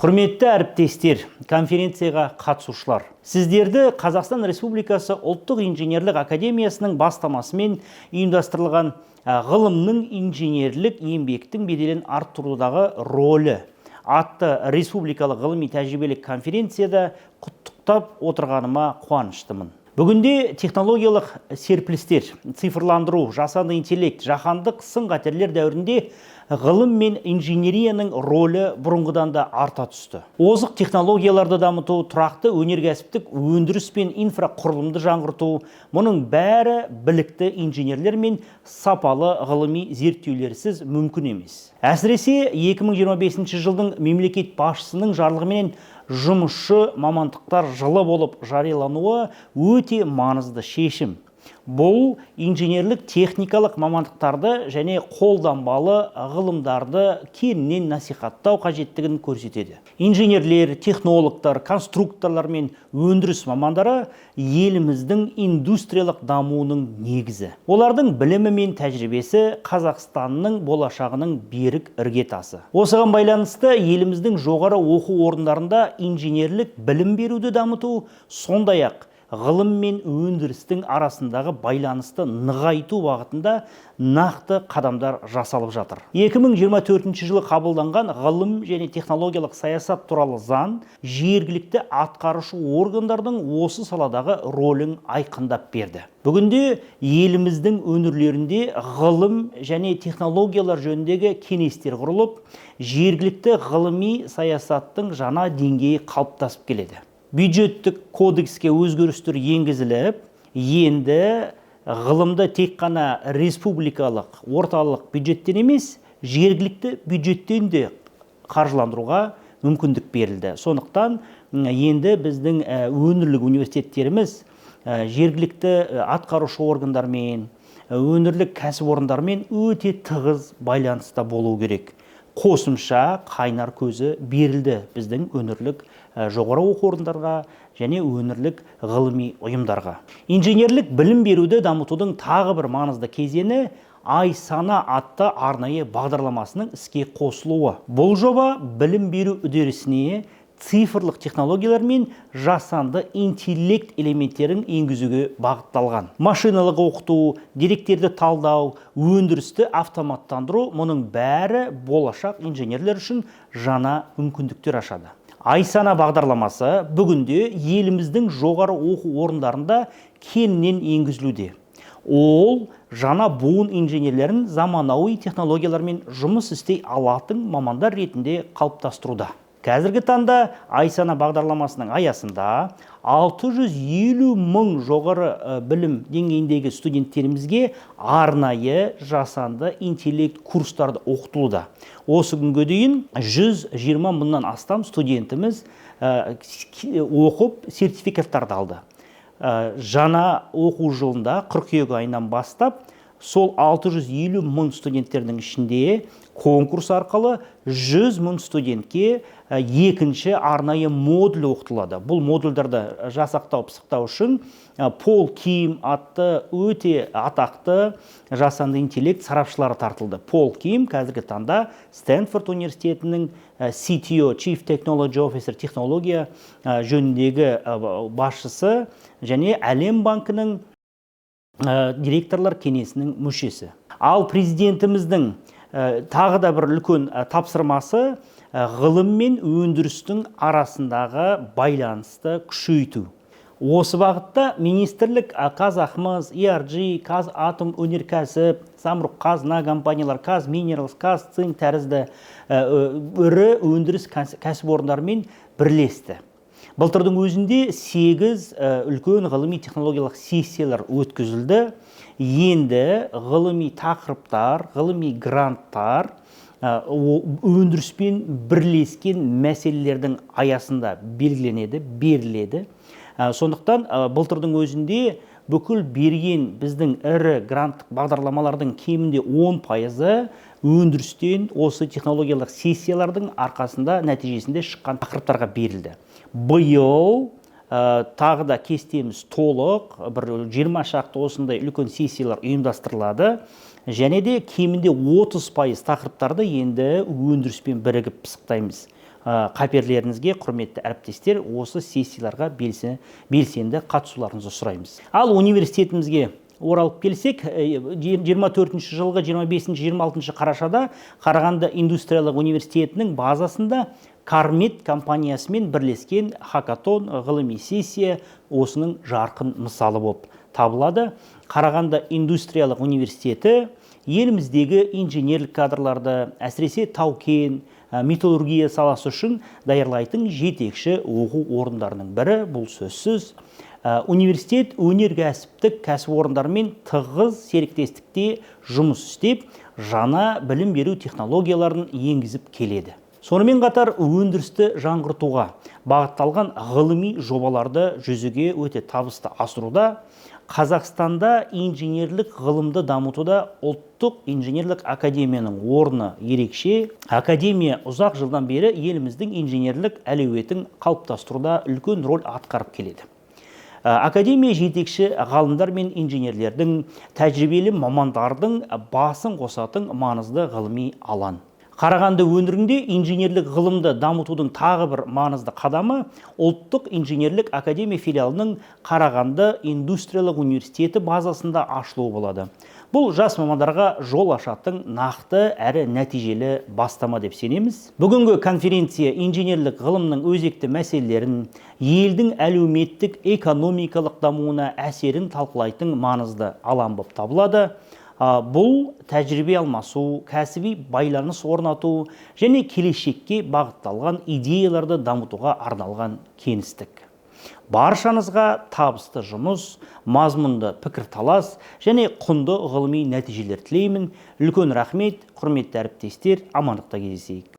Құрметті әріптестер, конференцияға қатысушылар. Сіздерді Қазақстан Республикасы Ұлттық инженерлік академиясының бастамасымен ұйымдастырылған ғылымның инженерлік еңбектің беделін арттырудағы рөлі атты республикалық ғылыми тәжірибелік конференцияда құттықтап отырғаныма қуаныштымын. Бүгінде технологиялық серпілістер, цифрландыру, жасанды интеллект, жаһандық сын-қатерлер дәуірінде ғылым мен инженерияның рөлі бұрынғыдан да арта түсті. Озық технологияларды дамыту, тұрақты өнеркәсіптік өндіріс пен инфрақұрылымды жаңғырту, мұның бәрі білікті инженерлер мен сапалы ғылыми зерттеулерсіз мүмкін емес. Әсіресе 2025 жылдың мемлекет басшысының жарлығымен жұмысшы мамандықтар жылы болып жариялануы өте маңызды шешім. Бұл инженерлік техникалық мамандықтарды және қолданбалы ғылымдарды кеңінен насихаттау қажеттігін көрсетеді. Инженерлер, технологтар, конструкторлар мен өндіріс мамандары еліміздің индустриялық дамуының негізі. Олардың білімі мен тәжірибесі Қазақстанның болашағының берік іргетасы. Осыған байланысты еліміздің жоғары оқу орындарында инженерлік білім беруді дамыту, сондай-ақ ғылым мен өндірістің арасындағы байланысты нығайту бағытында нақты қадамдар жасалып жатыр. 2024 жылы қабылданған ғылым және технологиялық саясат туралы заң жергілікті атқарушы органдардың осы саладағы рөлін айқындап берді. Бүгінде еліміздің өңірлерінде ғылым және технологиялар жөніндегі кеңестер құрылып, жергілікті ғылыми саясаттың жаңа деңгейі қалыптасып келеді. Бюджеттік кодекске өзгерістер енгізіліп, енді ғылымды тек қана республикалық, орталық бюджеттен емес, жергілікті бюджеттен де қаржыландыруға мүмкіндік берілді. Сондықтан енді біздің өңірлік университеттеріміз жергілікті атқарушы органдармен, өңірлік кәсіпорындармен өте тығыз байланыста болу керек. Қосымша қайнар көзі берілді біздің өңірлік жоғары оқу орындарға және өңірлік ғылыми ұйымдарға. Инженерлік білім беруді дамытудың тағы бір маңызды кезеңі ай сана атты арнайы бағдарламасының іске қосылуы. Бұл жоба білім беру үдерісіне цифрлық технологиялар мен жасанды интеллект элементтерін енгізуге бағытталған. Машиналық оқыту, деректерді талдау, өндірісті автоматтандыру, мұның бәрі болашақ инженерлер үшін жаңа мүмкіндіктер ашады. Ай сана бағдарламасы бүгінде еліміздің жоғары оқу орындарында кеңінен енгізілуде. Ол жаңа буын инженерлерін заманауи технологиялармен жұмыс істей алатын мамандар ретінде қалыптастыруда. Қазіргі таңда ай сана бағдарламасының аясында 650 мың жоғары білім деңгейіндегі студенттерімізге арнайы жасанды интеллект курстарды оқытылуда. Осы күнге дейін 120 мыңнан астам студентіміз оқып сертификаттарды алды. Жаңа оқу жылында қыркүйек айынан бастап сол 650 мың студенттердің ішінде конкурс арқылы 100 мың студентке екінші арнайы модуль оқытылады. Бұл модульдарды жасақтау, пысықтау үшін Пол Ким атты өте атақты жасанды интеллект сарапшылары тартылды. Пол Ким қазіргі таңда Стэнфорд университетінің CTO, Chief Technology Officer, технология жөніндегі басшысы және Әлем банкінің директорлар кеңесінің мүшесі. Ал президентіміздің тағы да бір үлкен тапсырмасы ғылым мен өндірістің арасындағы байланысты күшейту. Осы бағытта министрлік Қазахмыс, ERG, Қазатомөнеркәсіп, Самұрық-қазына компаниялар, Қазминералс, Қазцинк тәрізді ірі өндіріс кәсіпорындарымен бірлесті. Былтырдың өзінде 8 үлкен ғылыми технологиялық сессиялар өткізілді. Енді ғылыми тақырыптар, ғылыми гранттар өндіріспен бірлескен мәселелердің аясында белгіленеді, беріледі. Сондықтан былтырдың өзінде бүкіл берген біздің ірі гранттық бағдарламалардың кемінде 10% өндірістен осы технологиялық сессиялардың арқасында нәтижесінде шыққан тақырыптарға берілді. Биыл тағы да кестеміз толық, бір 20 шақты осындай үлкен сессиялар ұйымдастырылады. Және де кемінде 30% тақырыптарды енді өндіріспен бірігіп пысықтаймыз. қаперлеріңізге, құрметті әріптестер, осы сессияларға белсенді қатысуларыңызды сұраймыз. Ал университетімізге оралып келсек, 24 жылғы 25-26 қарашада Қарағанды индустриялық университетінің базасында Кармет компаниясымен бірлескен хакатон ғылыми сессия осының жарқын мысалы болып табылады. Қарағанды индустриялық университеті еліміздегі инженерлік кадрларды, әсіресе тау-кен, металлургия саласы үшін даярлайтын жетекші оқу орындарының бірі. Бұл сөзсіз. Университет өнеркәсіптік кәсіпорындармен тығыз серіктестікте жұмыс істеп, жаңа білім беру технологияларын енгізіп келеді. Сонымен қатар өндірісті жаңғыртуға бағытталған ғылыми жобаларды жүзеге өте табысты асыруда, Қазақстанда инженерлік ғылымды дамытуда ұлттық инженерлік академияның орны ерекше. Академия ұзақ жылдан бері еліміздің инженерлік әлеуетін қалыптастыруда үлкен рөл атқарып келеді. Академия жетекші ғалымдар мен инженерлердің, тәжірибелі мамандардың басын қосатын маңызды ғылыми алаң. Қарағанды өңірінде инженерлік ғылымды дамытудың тағы бір маңызды қадамы ұлттық инженерлік академия филиалының Қарағанды индустриялық университеті базасында ашылуы болады. Бұл жас мамандарға жол ашатын нақты әрі нәтижелі бастама деп сенеміз. Бүгінгі конференция инженерлік ғылымның өзекті мәселелерін, елдің әлеуметтік экономикалық дамуына әсерін талқылайтын маңызды алаң болып табылады. Бұл тәжірибе алмасу, кәсіби байланыс орнату және келешекке бағытталған идеяларды дамытуға арналған кеңістік. Баршаңызға табысты жұмыс, мазмұнды пікірталас және құнды ғылыми нәтижелер тілеймін. Үлкен рахмет, құрметті әріптестер, амандықта кездесейік.